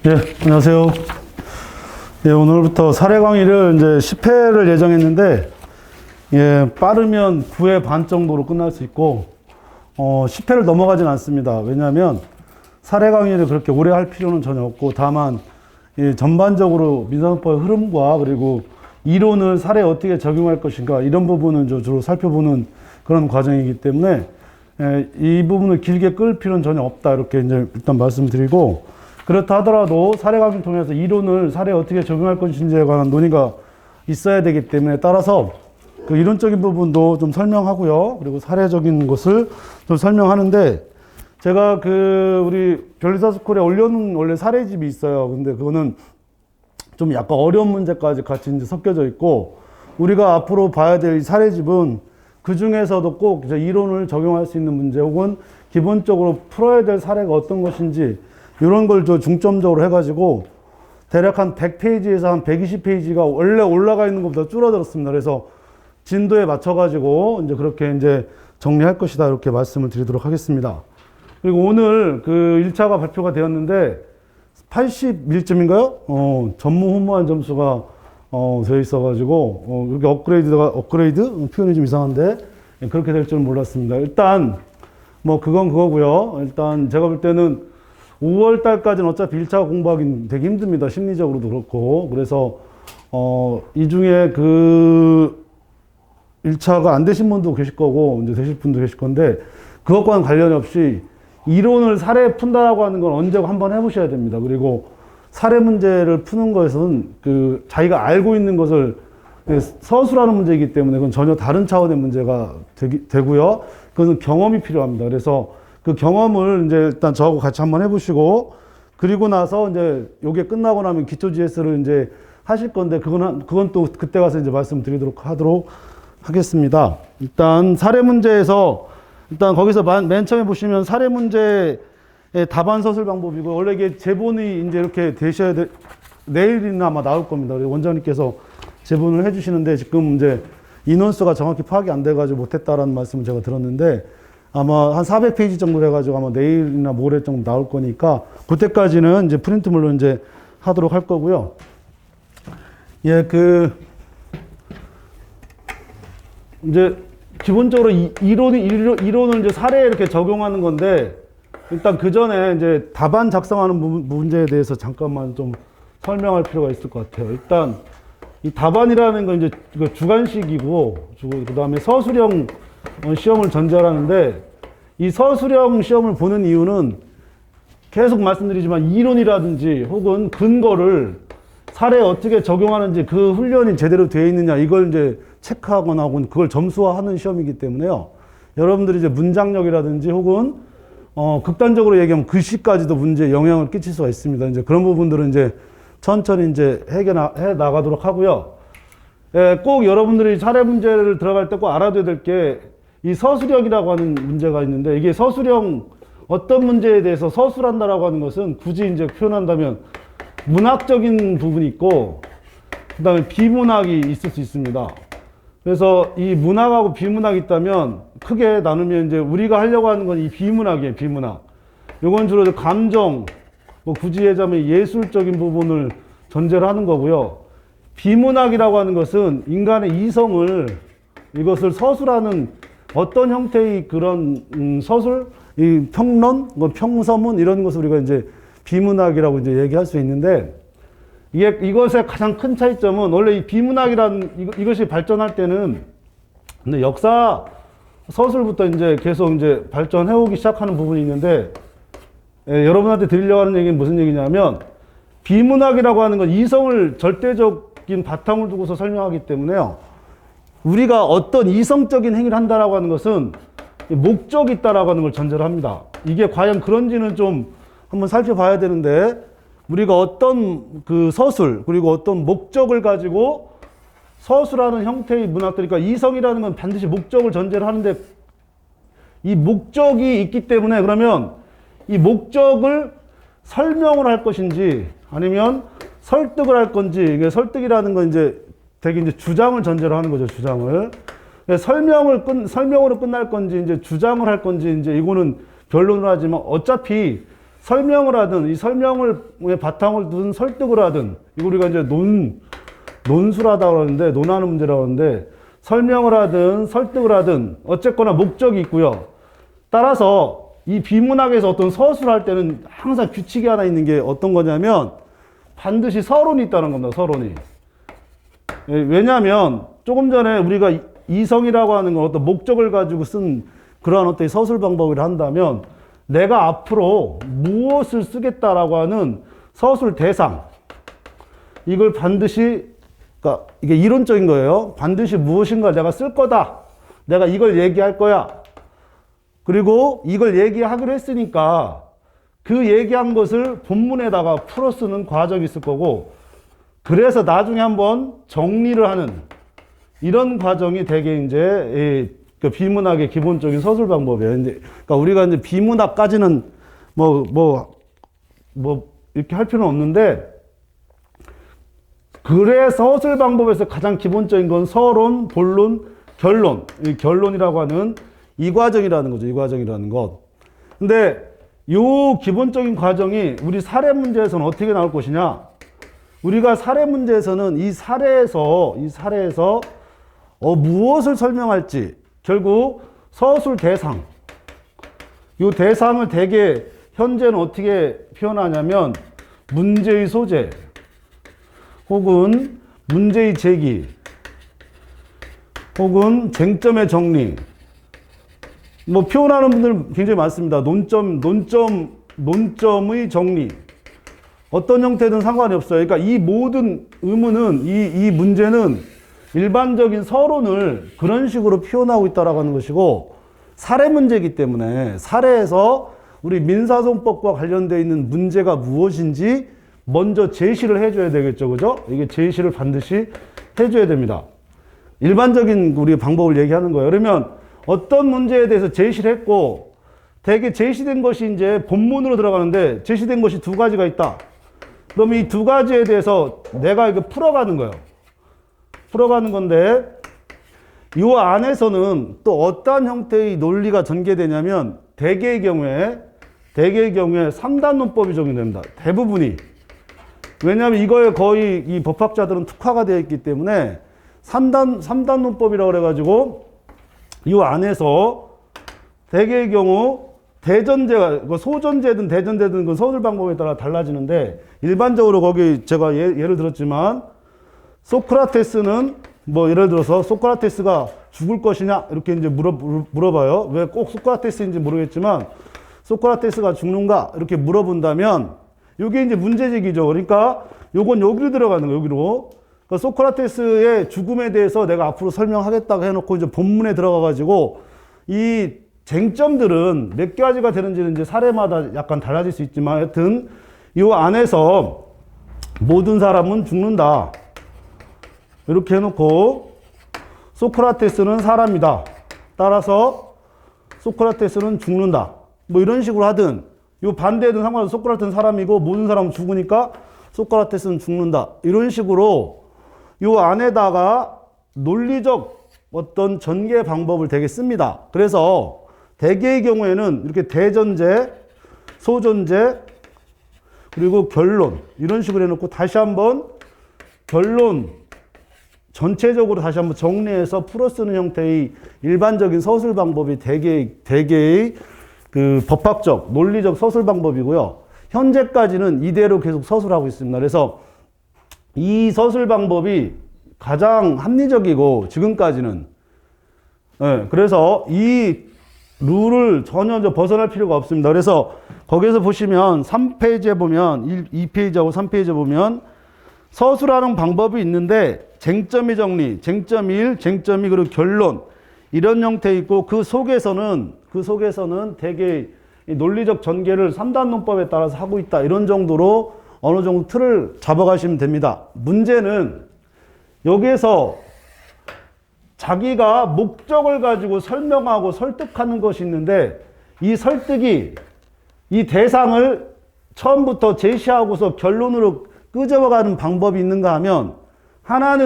예, 안녕하세요. 예, 오늘부터 사례 강의를 이제 10회를 예정했는데, 예, 빠르면 9회 반 정도로 끝날 수 있고, 10회를 넘어가진 않습니다. 왜냐하면 사례 강의를 그렇게 오래 할 필요는 전혀 없고, 다만, 예, 전반적으로 민사소법의 흐름과 그리고 이론을 사례에 어떻게 적용할 것인가, 이런 부분은 주로 살펴보는 그런 과정이기 때문에, 예, 이 부분을 길게 끌 필요는 전혀 없다. 이렇게 이제 일단 말씀드리고, 그렇다 하더라도 사례 강의를 통해서 이론을 사례에 어떻게 적용할 것인지에 관한 논의가 있어야 되기 때문에 따라서 그 이론적인 부분도 좀 설명하고요. 그리고 사례적인 것을 좀 설명하는데, 제가 우리 변리사스쿨에 올려놓은 원래 사례집이 있어요. 근데 그거는 좀 약간 어려운 문제까지 같이 이제 섞여져 있고, 우리가 앞으로 봐야 될 이 사례집은 그 중에서도 꼭 이제 이론을 적용할 수 있는 문제 혹은 기본적으로 풀어야 될 사례가 어떤 것인지 이런 걸 중점적으로 해가지고 대략 한 100페이지에서 한 120페이지가 원래 올라가 있는 것보다 줄어들었습니다. 그래서 진도에 맞춰가지고 이제 그렇게 이제 정리할 것이다. 이렇게 말씀을 드리도록 하겠습니다. 그리고 오늘 그 1차가 발표가 되었는데 81점인가요? 전무 후무한 점수가 되어 있어가지고 그렇게 업그레이드 표현이 좀 이상한데 그렇게 될 줄은 몰랐습니다. 일단 뭐 그건 그거고요. 일단 제가 볼 때는 5월 달까지는 어차피 1차 공부하기 되게 힘듭니다. 심리적으로도 그렇고. 그래서 이 중에 그 1차가 안 되신 분도 계실 거고 이제 되실 분도 계실 건데, 그것과는 관련이 없이 이론을 사례에 푼다라고 하는 건 언제고 한번 해보셔야 됩니다. 그리고 사례 문제를 푸는 것은 그 자기가 알고 있는 것을 서술하는 문제이기 때문에 그건 전혀 다른 차원의 문제가 되고요. 그것은 경험이 필요합니다. 그래서 그 경험을 이제 일단 저하고 같이 한번 해보시고, 그리고 나서 이제 요게 끝나고 나면 기초 GS를 이제 하실 건데, 그건 또 그때 가서 이제 말씀드리도록 하도록 하겠습니다. 일단 사례 문제에서 일단 거기서 맨 처음에 보시면 사례 문제의 답안 서술 방법이고, 원래 이게 제본이 이제 이렇게 되셔야 내일이나 아마 나올 겁니다. 원장님께서 제본을 해주시는데 지금 이제 인원수가 정확히 파악이 안 돼가지고 못했다라는 말씀을 제가 들었는데, 아마 한 400페이지 정도 해가지고 아마 내일이나 모레 정도 나올 거니까 그때까지는 이제 프린트물로 이제 하도록 할 거고요. 예, 이제 기본적으로 이론을 이제 사례에 이렇게 적용하는 건데, 일단 그 전에 이제 답안 작성하는 문제에 대해서 잠깐만 좀 설명할 필요가 있을 것 같아요. 일단 이 답안이라는 건 이제 주관식이고, 그 다음에 서술형 시험을 전제하는데, 이 서술형 시험을 보는 이유는 계속 말씀드리지만 이론이라든지 혹은 근거를 사례에 어떻게 적용하는지 그 훈련이 제대로 되어 있느냐, 이걸 이제 체크하거나 혹은 그걸 점수화하는 시험이기 때문에요. 여러분들이 이제 문장력이라든지 혹은 극단적으로 얘기하면 글씨까지도 문제에 영향을 끼칠 수가 있습니다. 이제 그런 부분들은 이제 천천히 이제 해결해 나가도록 하고요. 예, 꼭 여러분들이 사례 문제를 들어갈 때 꼭 알아둬야 될 게 이 서술형이라고 하는 문제가 있는데, 이게 서술형 어떤 문제에 대해서 서술한다라고 하는 것은 굳이 이제 표현한다면 문학적인 부분이 있고, 그 다음에 비문학이 있을 수 있습니다. 그래서 이 문학하고 비문학이 있다면 크게 나누면 이제 우리가 하려고 하는 건 이 비문학이에요, 비문학. 요건 주로 감정, 뭐 굳이 얘기하자면 예술적인 부분을 전제로 하는 거고요. 비문학이라고 하는 것은 인간의 이성을, 이것을 서술하는 어떤 형태의 그런 서술, 이 평론, 뭐 평서문 이런 것을 우리가 이제 비문학이라고 이제 얘기할 수 있는데, 이것의 가장 큰 차이점은 원래 이 비문학이라는 이것이 발전할 때는 근데 역사 서술부터 이제 계속 이제 발전해 오기 시작하는 부분이 있는데, 여러분한테 드리려고 하는 얘기는 무슨 얘기냐면, 비문학이라고 하는 건 이성을 절대적인 바탕을 두고서 설명하기 때문에요. 우리가 어떤 이성적인 행위를 한다라고 하는 것은 목적이 있다라고 하는 걸 전제로 합니다. 이게 과연 그런지는 좀 한번 살펴봐야 되는데, 우리가 어떤 그 서술, 그리고 어떤 목적을 가지고 서술하는 형태의 문학들, 그러니까 이성이라는 건 반드시 목적을 전제로 하는데, 이 목적이 있기 때문에 그러면 이 목적을 설명을 할 것인지 아니면 설득을 할 건지, 이게 설득이라는 건 이제 되게 이제 주장을 전제로 하는 거죠, 주장을. 설명으로 끝날 건지, 이제 주장을 할 건지, 이제 이거는 변론을 하지만 어차피 설명을 하든 이 설명을 바탕을 둔 설득을 하든 이거 우리가 이제 논술하다 그러는데 논하는 문제라고 하는데 설명을 하든 설득을 하든 어쨌거나 목적이 있고요. 따라서 이 비문학에서 어떤 서술을 할 때는 항상 규칙이 하나 있는 게 어떤 거냐면 반드시 서론이 있다는 겁니다. 서론이. 왜냐하면 조금 전에 우리가 이성이라고 하는 건 어떤 목적을 가지고 쓴 그러한 어떤 서술 방법을 한다면 내가 앞으로 무엇을 쓰겠다라고 하는 서술 대상 이걸 반드시 그러니까 이게 이론적인 거예요. 반드시 무엇인가 내가 쓸 거다. 내가 이걸 얘기할 거야. 그리고 이걸 얘기하기로 했으니까 그 얘기한 것을 본문에다가 풀어 쓰는 과정이 있을 거고 그래서 나중에 한번 정리를 하는 이런 과정이 되게 이제 그 비문학의 기본적인 서술 방법이에요. 이제 그러니까 우리가 이제 비문학까지는 뭐 이렇게 할 필요는 없는데 그래 서술 방법에서 가장 기본적인 건 서론, 본론, 결론. 이 결론이라고 하는 이 과정이라는 거죠. 이 과정이라는 것. 근데 요 기본적인 과정이 우리 사례 문제에서는 어떻게 나올 것이냐? 우리가 사례 문제에서는 이 사례에서 무엇을 설명할지 결국 서술 대상. 요 대상을 대개 현재는 어떻게 표현하냐면 문제의 소재 혹은 문제의 제기 혹은 쟁점의 정리 뭐 표현하는 분들 굉장히 많습니다. 논점의 정리 어떤 형태든 상관이 없어요. 그러니까 이 모든 의문은 이 문제는 일반적인 서론을 그런 식으로 표현하고 있다라고 하는 것이고 사례 문제이기 때문에 사례에서 우리 민사소송법과 관련되어 있는 문제가 무엇인지 먼저 제시를 해줘야 되겠죠. 그죠? 이게 제시를 반드시 해줘야 됩니다. 일반적인 우리 방법을 얘기하는 거예요. 그러면 어떤 문제에 대해서 제시를 했고 대개 제시된 것이 이제 본문으로 들어가는데 제시된 것이 두 가지가 있다. 그럼 이 두 가지에 대해서 내가 이거 풀어가는 거예요. 풀어가는 건데 이 안에서는 또 어떠한 형태의 논리가 전개되냐면 대개의 경우에 3단 논법이 적용됩니다. 대부분이. 왜냐하면 이거에 거의 이 법학자들은 특화가 되어 있기 때문에 3단 논법이라고 그래가지고 이 안에서 대개의 경우 대전제가 소전제든 대전제든 그 서술 방법에 따라 달라지는데 일반적으로 거기 제가 예를 들었지만 소크라테스는 뭐 예를 들어서 소크라테스가 죽을 것이냐 이렇게 이제 물어봐요. 왜 꼭 소크라테스인지 모르겠지만 소크라테스가 죽는가 이렇게 물어본다면 이게 이제 문제제기죠. 그러니까 요건 여기로 들어가는 거예요. 여기로. 그러니까 소크라테스의 죽음에 대해서 내가 앞으로 설명하겠다고 해놓고 이제 본문에 들어가가지고 이 쟁점들은 몇 가지가 되는지는 이제 사례마다 약간 달라질 수 있지만 하여튼 이 안에서 모든 사람은 죽는다. 이렇게 해놓고 소크라테스는 사람이다. 따라서 소크라테스는 죽는다. 뭐 이런 식으로 하든 이 반대든 상관없이 소크라테스는 사람이고 모든 사람은 죽으니까 소크라테스는 죽는다. 이런 식으로 이 안에다가 논리적 어떤 전개 방법을 되게 씁니다. 그래서 대개의 경우에는 이렇게 대전제, 소전제, 그리고 결론 이런 식으로 해놓고 다시 한번 결론 전체적으로 다시 한번 정리해서 풀어쓰는 형태의 일반적인 서술 방법이 대개의 그 법학적, 논리적 서술 방법이고요. 현재까지는 이대로 계속 서술하고 있습니다. 그래서 이 서술 방법이 가장 합리적이고 지금까지는 그래서 이 룰을 전혀 벗어날 필요가 없습니다. 그래서 거기에서 보시면 3페이지에 보면 2페이지하고 3페이지에 보면 서술하는 방법이 있는데 쟁점의 정리, 쟁점 1, 쟁점 2 그리고 결론 이런 형태 있고 그 속에서는 되게 논리적 전개를 3단 논법에 따라서 하고 있다. 이런 정도로 어느 정도 틀을 잡아가시면 됩니다. 문제는 여기에서 자기가 목적을 가지고 설명하고 설득하는 것이 있는데 이 설득이 이 대상을 처음부터 제시하고서 결론으로 끄집어가는 방법이 있는가 하면 하나는